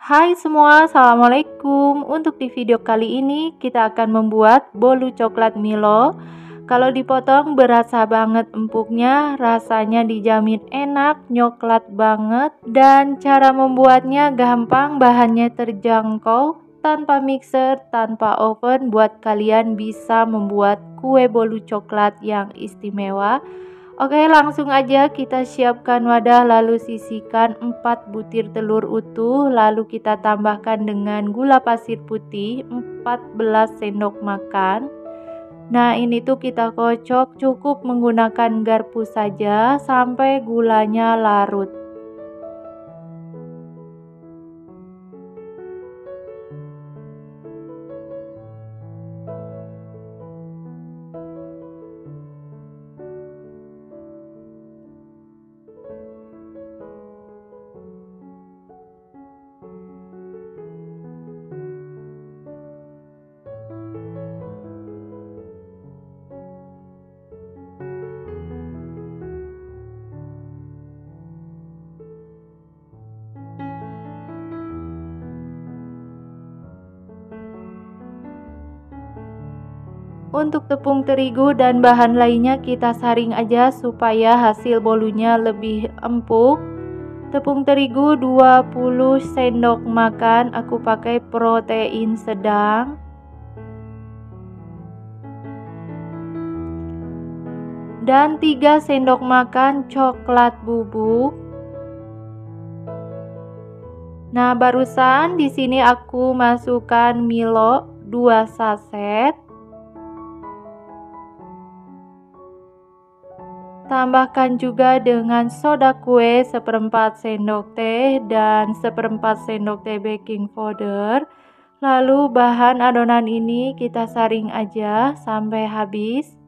Hai semua, assalamualaikum. Untuk di video kali ini kita akan membuat bolu coklat Milo. Kalau dipotong berasa banget empuknya, rasanya dijamin enak, coklat banget. Dan cara membuatnya gampang, bahannya terjangkau, tanpa mixer, tanpa oven. Buat kalian bisa membuat kue bolu coklat yang istimewa. Oke, langsung aja kita siapkan wadah, lalu sisihkan 4 butir telur utuh, lalu kita tambahkan dengan gula pasir putih 14 sendok makan. Nah, ini tuh kita kocok, cukup menggunakan garpu saja sampai gulanya larut. Untuk tepung terigu dan bahan lainnya kita saring aja supaya hasil bolunya lebih empuk. Tepung terigu 20 sendok makan, aku pakai protein sedang. Dan 3 sendok makan coklat bubuk. Nah, barusan di sini aku masukkan Milo 2 saset. Tambahkan juga dengan soda kue 1/4 sendok teh dan 1/4 sendok teh baking powder. Lalu bahan adonan ini kita saring aja sampai habis.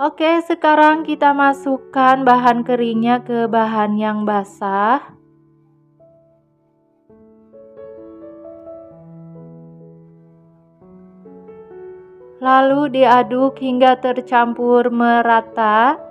Oke, sekarang kita masukkan bahan keringnya ke bahan yang basah. Lalu diaduk hingga tercampur merata.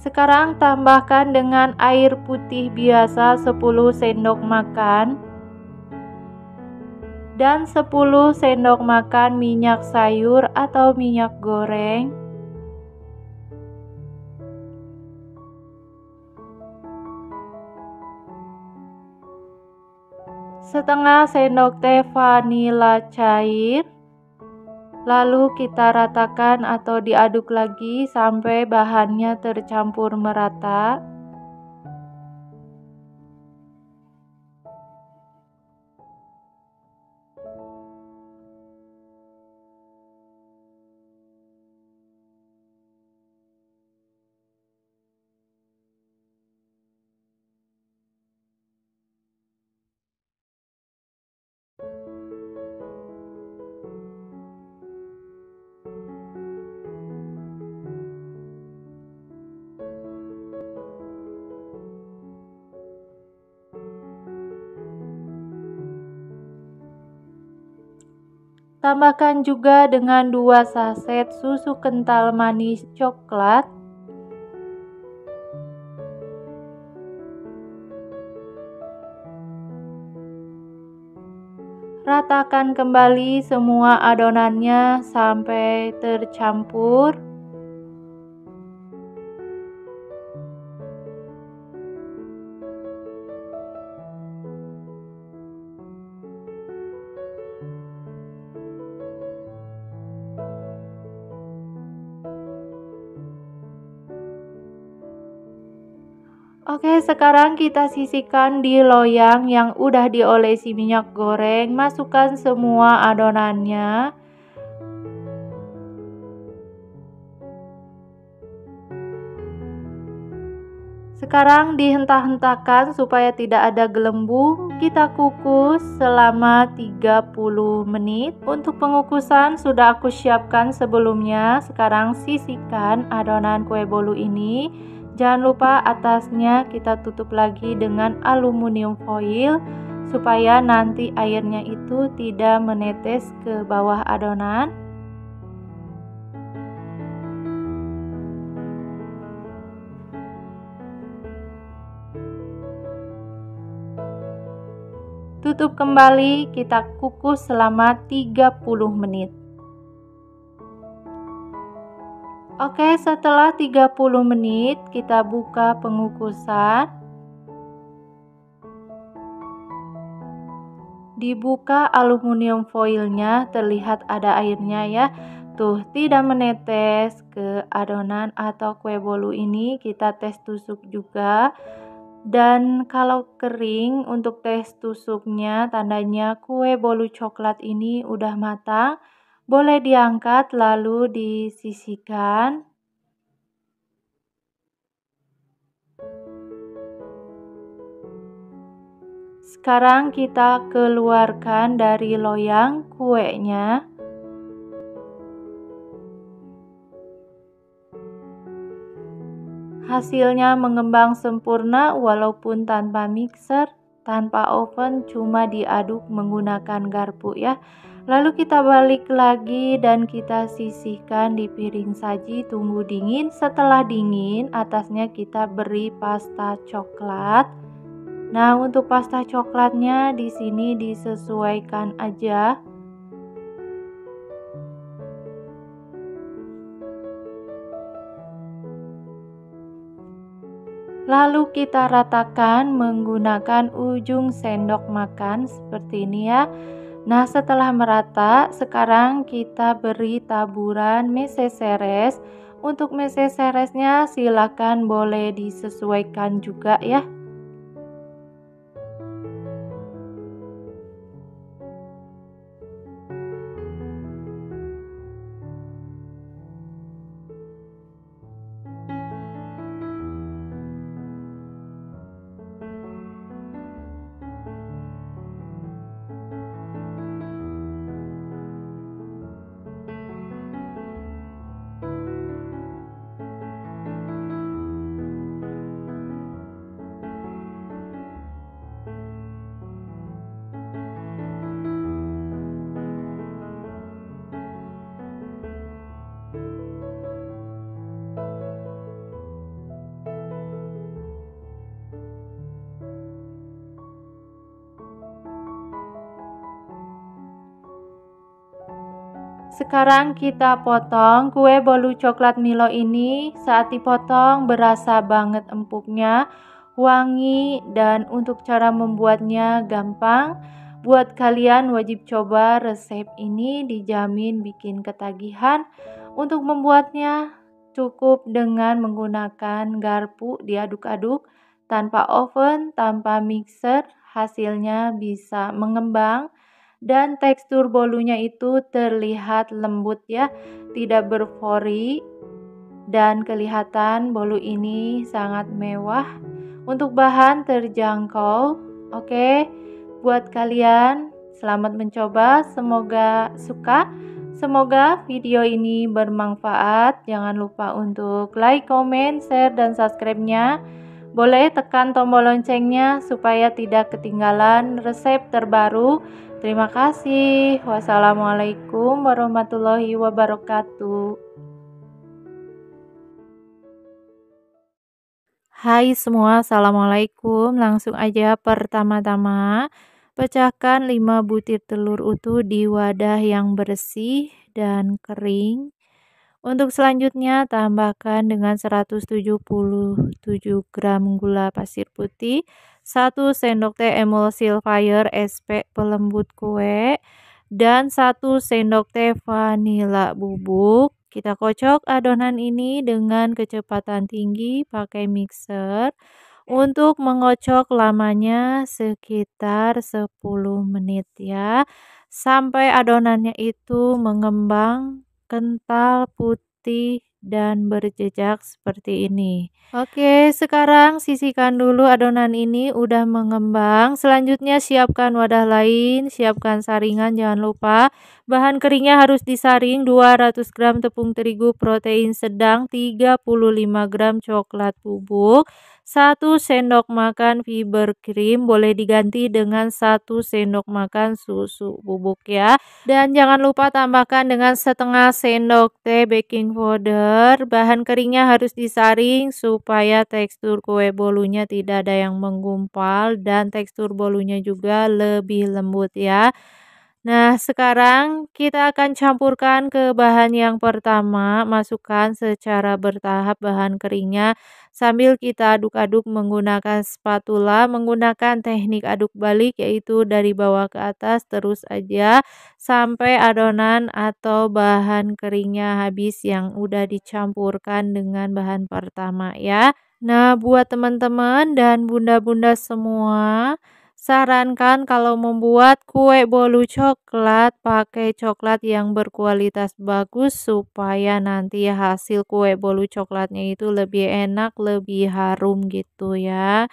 Sekarang tambahkan dengan air putih biasa 10 sendok makan dan 10 sendok makan minyak sayur atau minyak goreng. Setengah sendok teh vanila cair. Lalu kita ratakan atau diaduk lagi sampai bahannya tercampur merata. Tambahkan juga dengan 2 saset susu kental manis coklat. Ratakan kembali semua adonannya sampai tercampur. Oke, sekarang kita sisihkan di loyang yang udah diolesi minyak goreng. Masukkan semua adonannya. Sekarang dihentak-hentakan supaya tidak ada gelembung. Kita kukus selama 30 menit. Untuk pengukusan sudah aku siapkan sebelumnya. Sekarang sisihkan adonan kue bolu ini. Jangan lupa atasnya kita tutup lagi dengan aluminium foil supaya nanti airnya itu tidak menetes ke bawah adonan. Tutup kembali, kita kukus selama 30 menit. Oke, setelah 30 menit kita buka pengukusan. Dibuka aluminium foilnya, terlihat ada airnya ya. Tuh, tidak menetes ke adonan atau kue bolu ini. Kita tes tusuk juga. Dan kalau kering, untuk tes tusuknya tandanya kue bolu coklat ini udah matang. Boleh diangkat lalu disisihkan. Sekarang kita keluarkan dari loyang kuenya. Hasilnya mengembang sempurna walaupun tanpa mixer, tanpa oven, cuma diaduk menggunakan garpu ya. Lalu kita balik lagi dan kita sisihkan di piring saji, tunggu dingin. Setelah dingin, atasnya kita beri pasta coklat. Nah, untuk pasta coklatnya di sini disesuaikan aja. Lalu kita ratakan menggunakan ujung sendok makan seperti ini ya. Nah, setelah merata, sekarang kita beri taburan meseseres. Untuk meseseresnya silakan boleh disesuaikan juga ya. Sekarang kita potong kue bolu coklat Milo ini. Saat dipotong berasa banget empuknya, wangi, dan untuk cara membuatnya gampang. Buat kalian wajib coba resep ini, dijamin bikin ketagihan. Untuk membuatnya cukup dengan menggunakan garpu diaduk-aduk tanpa oven, tanpa mixer, hasilnya bisa mengembang. Dan tekstur bolunya itu terlihat lembut ya, tidak berpori, dan kelihatan bolu ini sangat mewah. Untuk bahan terjangkau. Oke, buat kalian selamat mencoba, semoga suka. Semoga video ini bermanfaat. Jangan lupa untuk like, comment, share, dan subscribe-nya. Boleh tekan tombol loncengnya supaya tidak ketinggalan resep terbaru, Terima kasih. Wassalamualaikum warahmatullahi wabarakatuh. Hai semua, assalamualaikum. Langsung aja pertama-tama, pecahkan 5 butir telur utuh di wadah yang bersih dan kering. Untuk selanjutnya, tambahkan dengan 177 gram gula pasir putih, 1 sendok teh emulsifier SP pelembut kue, dan 1 sendok teh vanila bubuk. Kita kocok adonan ini dengan kecepatan tinggi pakai mixer. Untuk mengocok lamanya sekitar 10 menit ya. Sampai adonannya itu mengembang, kental, putih, dan berjejak seperti ini. Oke, sekarang sisihkan dulu adonan ini udah mengembang. Selanjutnya siapkan wadah lain, siapkan saringan, jangan lupa. Bahan keringnya harus disaring 200 gram tepung terigu protein sedang, 35 gram coklat bubuk, 1 sendok makan fiber krim, boleh diganti dengan 1 sendok makan susu bubuk ya. Dan jangan lupa tambahkan dengan setengah sendok teh baking powder. Bahan keringnya harus disaring supaya tekstur kue bolunya tidak ada yang menggumpal dan tekstur bolunya juga lebih lembut ya. Nah, sekarang kita akan campurkan ke bahan yang pertama. Masukkan secara bertahap bahan keringnya sambil kita aduk-aduk menggunakan spatula, menggunakan teknik aduk balik yaitu dari bawah ke atas terus aja sampai adonan atau bahan keringnya habis yang udah dicampurkan dengan bahan pertama ya. Nah, buat teman-teman dan bunda-bunda semua, sarankan kalau membuat kue bolu coklat, pakai coklat yang berkualitas bagus supaya nanti hasil kue bolu coklatnya itu lebih enak, lebih harum gitu ya.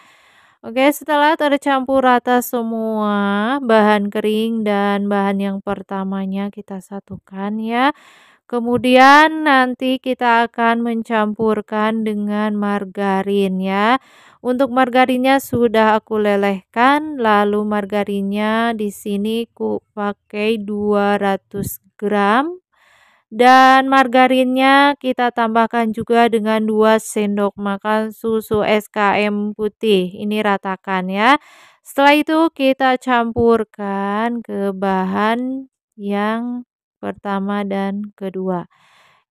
Oke, setelah tercampur rata semua bahan kering dan bahan yang pertamanya kita satukan ya. Kemudian nanti kita akan mencampurkan dengan margarin ya. Untuk margarinnya sudah aku lelehkan, lalu margarinnya di sini ku pakai 200 gram dan margarinnya kita tambahkan juga dengan 2 sendok makan susu SKM putih. Ini ratakan ya. Setelah itu kita campurkan ke bahan yang pertama dan kedua.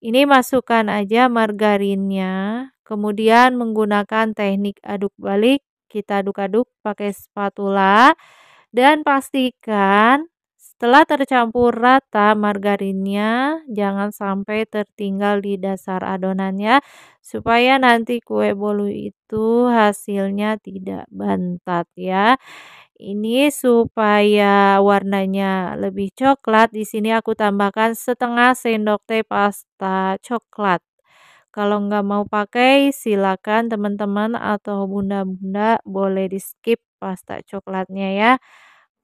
Ini masukkan aja margarinnya, kemudian menggunakan teknik aduk balik, kita aduk-aduk pakai spatula dan pastikan setelah tercampur rata margarinnya jangan sampai tertinggal di dasar adonannya supaya nanti kue bolu itu hasilnya tidak bantat ya. Ini supaya warnanya lebih coklat, di sini aku tambahkan setengah sendok teh pasta coklat. Kalau nggak mau pakai, silakan teman-teman atau bunda-bunda boleh di skip pasta coklatnya ya.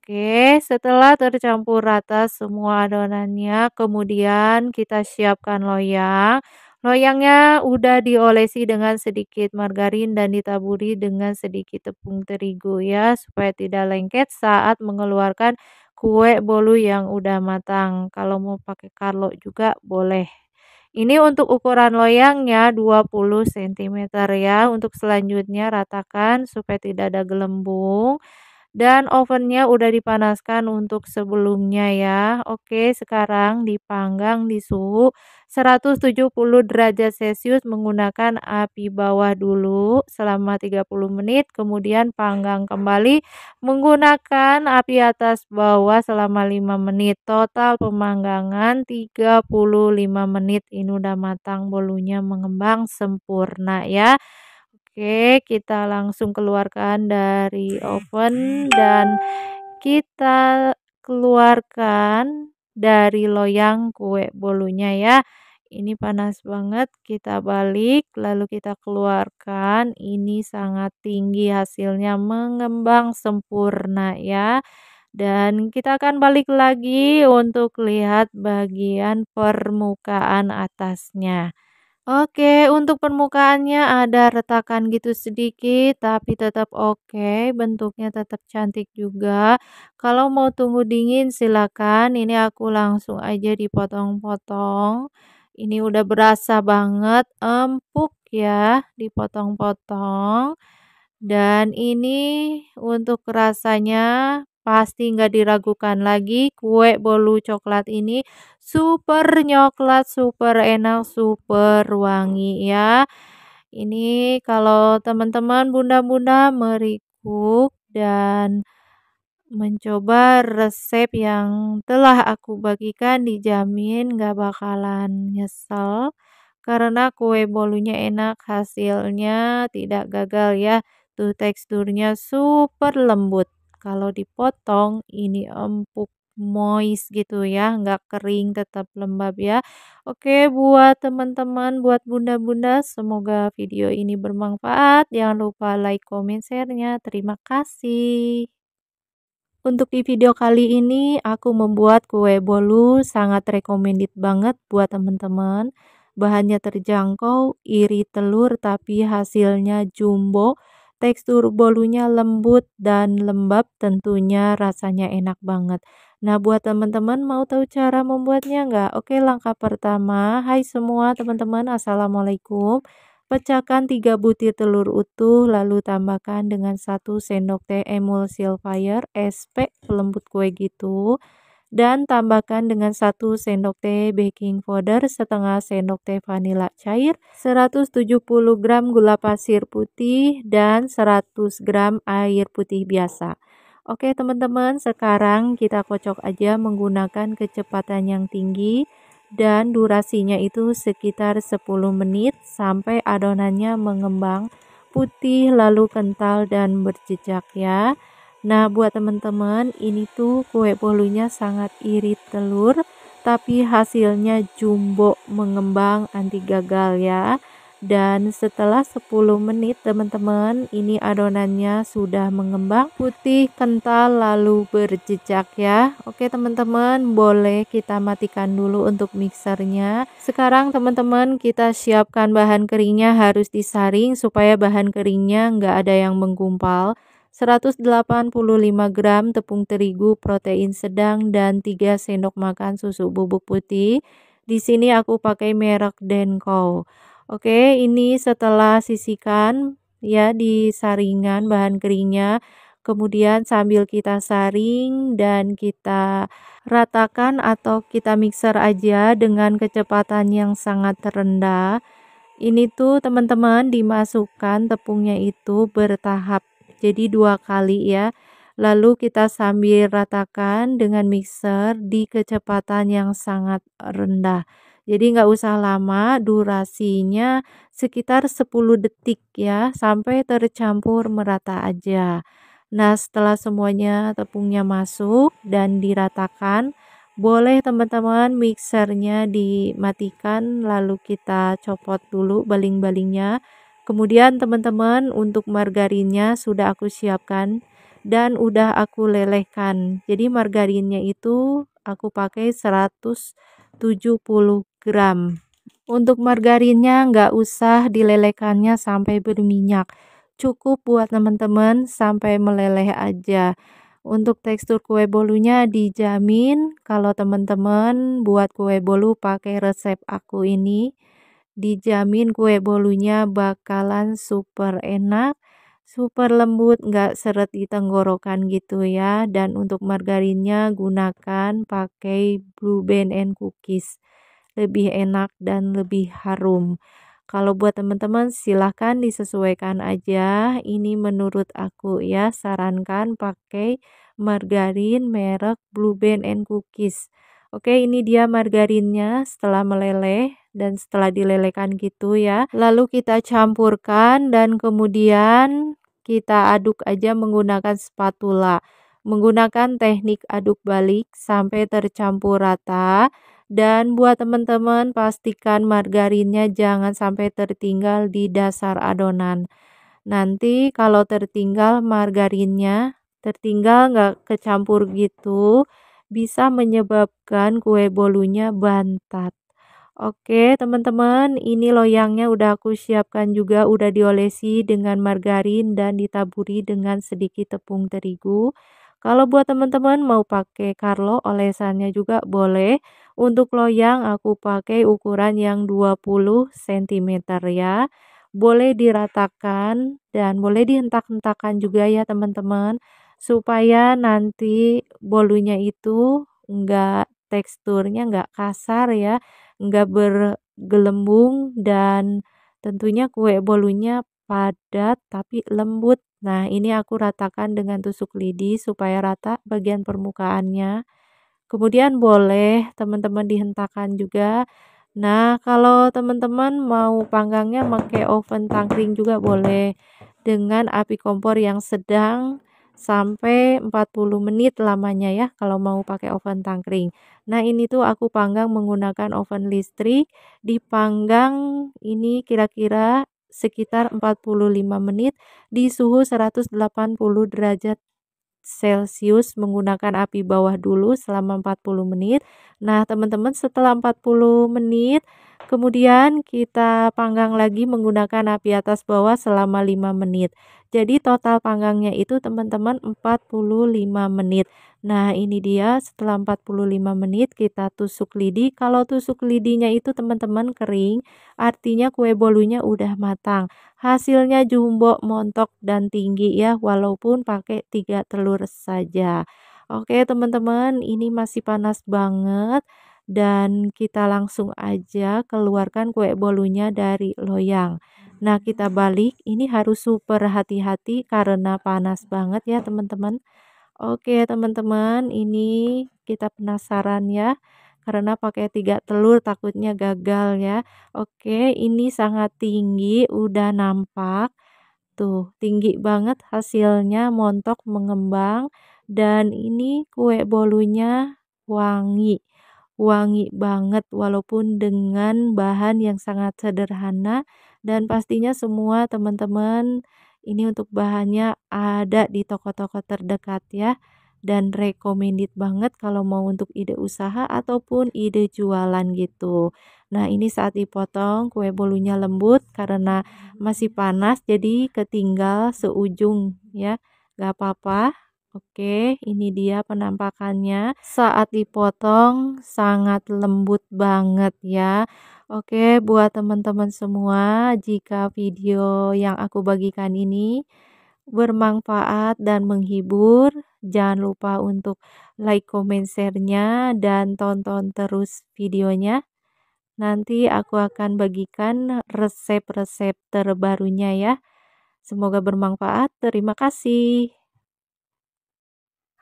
Oke, setelah tercampur rata semua adonannya, kemudian kita siapkan loyang. Loyangnya udah diolesi dengan sedikit margarin dan ditaburi dengan sedikit tepung terigu ya, supaya tidak lengket saat mengeluarkan kue bolu yang udah matang. Kalau mau pakai karlo juga boleh. Ini untuk ukuran loyangnya 20 cm ya. Untuk selanjutnya ratakan supaya tidak ada gelembung. Dan ovennya udah dipanaskan untuk sebelumnya ya. Oke, sekarang dipanggang di suhu 170 derajat Celcius menggunakan api bawah dulu selama 30 menit. Kemudian panggang kembali menggunakan api atas bawah selama 5 menit. Total pemanggangan 35 menit. Ini udah matang, bolunya mengembang sempurna ya. Oke, kita langsung keluarkan dari oven dan kita keluarkan dari loyang kue bolunya ya. Ini panas banget, kita balik lalu kita keluarkan. Ini sangat tinggi hasilnya mengembang sempurna ya. Dan kita akan balik lagi untuk lihat bagian permukaan atasnya. Oke, untuk permukaannya ada retakan gitu sedikit, tapi tetap oke, bentuknya tetap cantik juga. Kalau mau tunggu dingin silakan, ini aku langsung aja dipotong-potong. Ini udah berasa banget empuk ya, dipotong-potong. Dan ini untuk rasanya pasti nggak diragukan lagi, kue bolu coklat ini super nyoklat, super enak, super wangi ya. Ini kalau teman-teman bunda-bunda merikuk dan mencoba resep yang telah aku bagikan, dijamin gak bakalan nyesel karena kue bolunya enak, hasilnya tidak gagal ya. Tuh teksturnya super lembut. Kalau dipotong ini empuk moist gitu ya, nggak kering, tetap lembab ya. Oke, buat teman-teman, buat bunda-bunda, semoga video ini bermanfaat. Jangan lupa like, comment, share-nya. Terima kasih. Untuk di video kali ini aku membuat kue bolu sangat recommended banget buat teman-teman. Bahannya terjangkau, iri telur tapi hasilnya jumbo. Tekstur bolunya lembut dan lembab, tentunya rasanya enak banget. Nah, buat teman-teman mau tahu cara membuatnya nggak? Oke, langkah pertama. Hai semua teman-teman, Assalamualaikum. Pecahkan 3 butir telur utuh, lalu tambahkan dengan 1 sendok teh emulsifier SP pelembut kue gitu. Dan tambahkan dengan 1 sendok teh baking powder, setengah sendok teh vanila cair, 170 gram gula pasir putih, dan 100 gram air putih biasa. Oke teman-teman, sekarang kita kocok aja menggunakan kecepatan yang tinggi dan durasinya itu sekitar 10 menit sampai adonannya mengembang putih lalu kental dan berjejak ya. Nah, buat teman-teman, ini tuh kue bolunya sangat irit telur, tapi hasilnya jumbo mengembang anti gagal ya. Dan setelah 10 menit teman-teman, ini adonannya sudah mengembang putih kental lalu berjejak ya. Oke teman-teman, boleh kita matikan dulu untuk mixernya. Sekarang teman-teman, kita siapkan bahan keringnya, harus disaring supaya bahan keringnya nggak ada yang menggumpal. 185 gram tepung terigu protein sedang dan 3 sendok makan susu bubuk putih. Di sini aku pakai merek Denko. Oke, ini setelah sisihkan ya di saringan bahan keringnya. Kemudian sambil kita saring dan kita ratakan atau kita mixer aja dengan kecepatan yang sangat rendah. Ini tuh teman-teman dimasukkan tepungnya itu bertahap. Jadi 2 kali ya. Lalu kita sambil ratakan dengan mixer di kecepatan yang sangat rendah. Jadi nggak usah lama, durasinya sekitar 10 detik ya, sampai tercampur merata aja. Nah, setelah semuanya tepungnya masuk dan diratakan, boleh teman-teman mixernya dimatikan lalu kita copot dulu baling-balingnya. Kemudian teman-teman untuk margarinnya sudah aku siapkan dan udah aku lelehkan. Jadi margarinnya itu aku pakai 170 gram. Untuk margarinnya nggak usah dilelehkannya sampai berminyak. Cukup buat teman-teman sampai meleleh aja. Untuk tekstur kue bolunya dijamin kalau teman-teman buat kue bolu pakai resep aku ini. Dijamin kue bolunya bakalan super enak, super lembut, nggak seret di tenggorokan gitu ya. Dan untuk margarinnya gunakan pakai Blue Band and Cookies. Lebih enak dan lebih harum. Kalau buat teman-teman silahkan disesuaikan aja. Ini menurut aku ya, sarankan pakai margarin merek Blue Band and Cookies. Oke, ini dia margarinnya setelah meleleh dan setelah dilelehkan gitu ya. Lalu kita campurkan dan kemudian kita aduk aja menggunakan spatula. Menggunakan teknik aduk balik sampai tercampur rata. Dan buat teman-teman pastikan margarinnya jangan sampai tertinggal di dasar adonan. Nanti kalau tertinggal margarinnya, tertinggal nggak kecampur gitu, bisa menyebabkan kue bolunya bantat. Oke, teman-teman, ini loyangnya udah aku siapkan juga, udah diolesi dengan margarin dan ditaburi dengan sedikit tepung terigu. Kalau buat teman-teman mau pakai Carlo, olesannya juga boleh. Untuk loyang aku pakai ukuran yang 20 cm ya. Boleh diratakan dan boleh dihentak-hentakan juga ya teman-teman. Supaya nanti bolunya itu enggak teksturnya enggak kasar ya, nggak bergelembung, dan tentunya kue bolunya padat tapi lembut. Nah, ini aku ratakan dengan tusuk lidi supaya rata bagian permukaannya. Kemudian boleh teman-teman dihentakkan juga. Nah, kalau teman-teman mau panggangnya pakai oven tangkring juga boleh. Dengan api kompor yang sedang sampai 40 menit lamanya ya kalau mau pakai oven tangkring. Nah, ini tuh aku panggang menggunakan oven listrik. Dipanggang ini kira-kira sekitar 45 menit di suhu 180 derajat Celcius menggunakan api bawah dulu selama 40 menit. Nah, teman-teman, setelah 40 menit kemudian kita panggang lagi menggunakan api atas bawah selama 5 menit. Jadi total panggangnya itu teman-teman 45 menit. Nah, ini dia setelah 45 menit kita tusuk lidi. Kalau tusuk lidinya itu teman-teman kering, artinya kue bolunya udah matang. Hasilnya jumbo, montok, dan tinggi ya, walaupun pakai 3 telur saja. Oke teman-teman, ini masih panas banget dan kita langsung aja keluarkan kue bolunya dari loyang. Nah, kita balik, ini harus super hati-hati karena panas banget ya teman-teman. Oke teman-teman, ini kita penasaran ya, karena pakai 3 telur takutnya gagal ya. Oke, ini sangat tinggi, udah nampak. Tuh, tinggi banget hasilnya, montok mengembang, dan ini kue bolunya wangi. Wangi banget walaupun dengan bahan yang sangat sederhana, dan pastinya semua teman-teman ini untuk bahannya ada di toko-toko terdekat ya, dan recommended banget kalau mau untuk ide usaha ataupun ide jualan gitu. Nah, ini saat dipotong kue bolunya lembut karena masih panas jadi ketinggal seujung ya. Gak apa-apa. Oke, ini dia penampakannya. Saat dipotong sangat lembut banget ya. Oke, buat teman-teman semua, jika video yang aku bagikan ini bermanfaat dan menghibur, jangan lupa untuk like, comment, share-nya, dan tonton terus videonya. Nanti aku akan bagikan resep-resep terbarunya ya. Semoga bermanfaat. Terima kasih.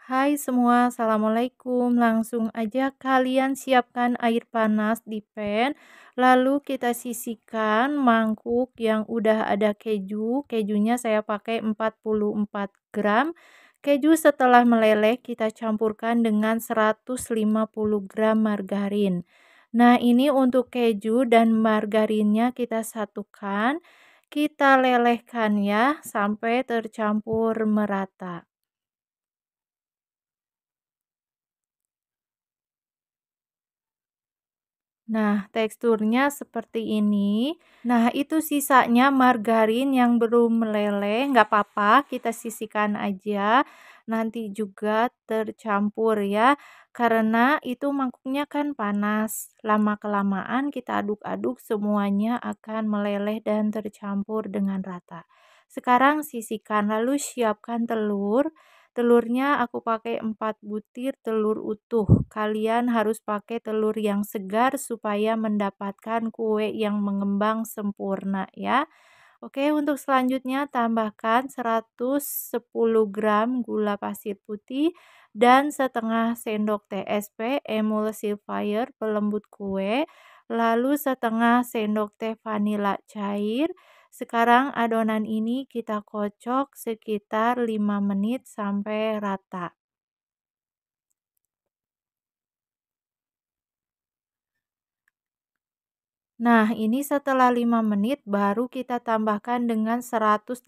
Hai semua, assalamualaikum. Langsung aja kalian siapkan air panas di pan. Lalu kita sisihkan mangkuk yang udah ada keju. Kejunya saya pakai 44 gram. Keju setelah meleleh kita campurkan dengan 150 gram margarin. Nah, ini untuk keju dan margarinnya kita satukan. Kita lelehkan ya sampai tercampur merata. Nah, teksturnya seperti ini. Nah, itu sisanya margarin yang belum meleleh, nggak apa-apa, kita sisihkan aja. Nanti juga tercampur ya, karena itu mangkuknya kan panas. Lama-kelamaan kita aduk-aduk semuanya akan meleleh dan tercampur dengan rata. Sekarang sisihkan, lalu siapkan telur. Telurnya aku pakai 4 butir telur utuh. Kalian harus pakai telur yang segar supaya mendapatkan kue yang mengembang sempurna ya. Oke, untuk selanjutnya tambahkan 110 gram gula pasir putih dan setengah sendok TSP emulsifier pelembut kue, lalu setengah sendok teh vanila cair. Sekarang adonan ini kita kocok sekitar 5 menit sampai rata. Nah, ini setelah 5 menit baru kita tambahkan dengan 180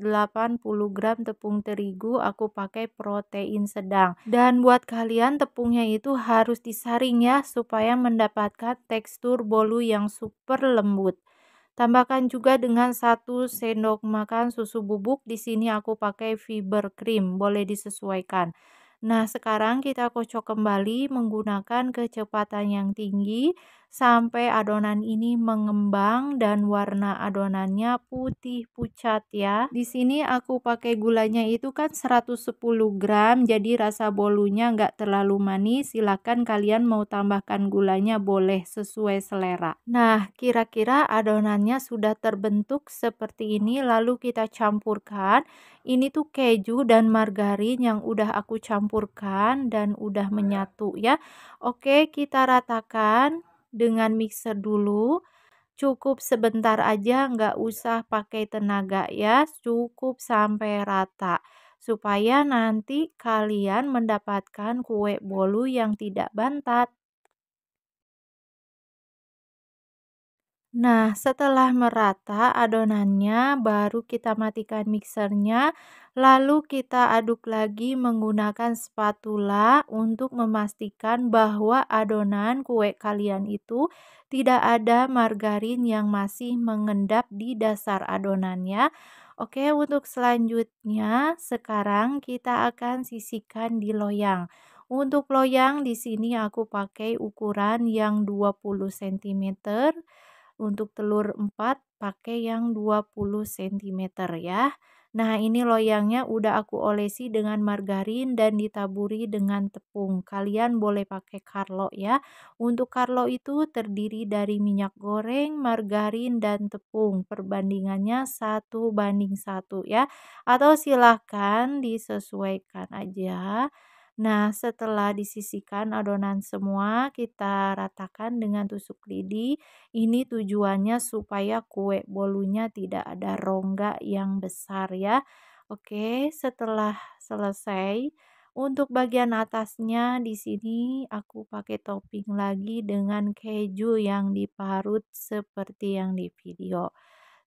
gram tepung terigu, aku pakai protein sedang. Dan buat kalian tepungnya itu harus disaring ya supaya mendapatkan tekstur bolu yang super lembut. Tambahkan juga dengan 1 sendok makan susu bubuk. Di sini aku pakai fiber cream, boleh disesuaikan. Nah, sekarang kita kocok kembali menggunakan kecepatan yang tinggi sampai adonan ini mengembang dan warna adonannya putih pucat ya. Di sini aku pakai gulanya itu kan 110 gram, jadi rasa bolunya nggak terlalu manis. Silakan kalian mau tambahkan gulanya boleh sesuai selera. Nah, kira-kira adonannya sudah terbentuk seperti ini, lalu kita campurkan. Ini tuh keju dan margarin yang udah aku campurkan dan udah menyatu ya. Oke, kita ratakan dengan mixer dulu. Cukup sebentar aja, nggak usah pakai tenaga ya. Cukup sampai rata. Supaya nanti kalian mendapatkan kue bolu yang tidak bantat. Nah, setelah merata adonannya, baru kita matikan mixernya, lalu kita aduk lagi menggunakan spatula untuk memastikan bahwa adonan kue kalian itu tidak ada margarin yang masih mengendap di dasar adonannya. Oke, untuk selanjutnya sekarang kita akan sisihkan di loyang. Untuk loyang di sini aku pakai ukuran yang 20 cm. Untuk telur 4 pakai yang 20 cm ya. Nah, ini loyangnya udah aku olesi dengan margarin dan ditaburi dengan tepung. Kalian boleh pakai Carlo ya. Untuk Carlo itu terdiri dari minyak goreng, margarin, dan tepung. Perbandingannya 1:1 ya. Atau silahkan disesuaikan aja. Nah, setelah disisihkan adonan semua, kita ratakan dengan tusuk lidi. Ini tujuannya supaya kue bolunya tidak ada rongga yang besar ya. Oke, setelah selesai, untuk bagian atasnya di sini aku pakai topping lagi dengan keju yang diparut seperti yang di video.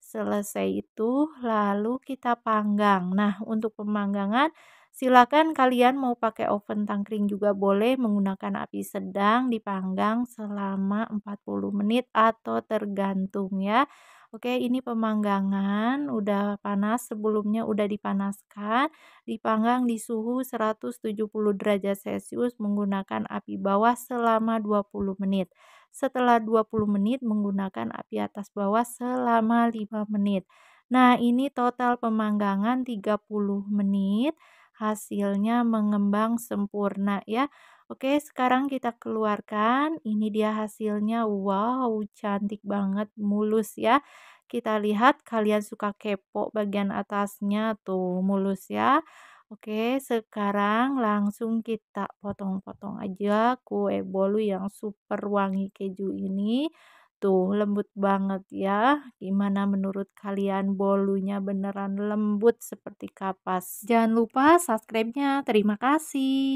Selesai itu lalu kita panggang. Nah, untuk pemanggangan silakan kalian mau pakai oven tangkring juga boleh, menggunakan api sedang, dipanggang selama 40 menit atau tergantung ya. Oke, ini pemanggangan udah panas, sebelumnya udah dipanaskan, dipanggang di suhu 170 derajat Celcius menggunakan api bawah selama 20 menit. Setelah 20 menit menggunakan api atas bawah selama 5 menit. Nah, ini total pemanggangan 30 menit. Hasilnya mengembang sempurna ya. Oke, sekarang kita keluarkan. Ini dia hasilnya. Wow, cantik banget, mulus ya. Kita lihat kalian suka kepo bagian atasnya tuh, mulus ya. Oke, sekarang langsung kita potong-potong aja kue bolu yang super wangi keju ini. Tuh, lembut banget ya. Gimana menurut kalian bolunya beneran lembut seperti kapas? Jangan lupa subscribe-nya. Terima kasih.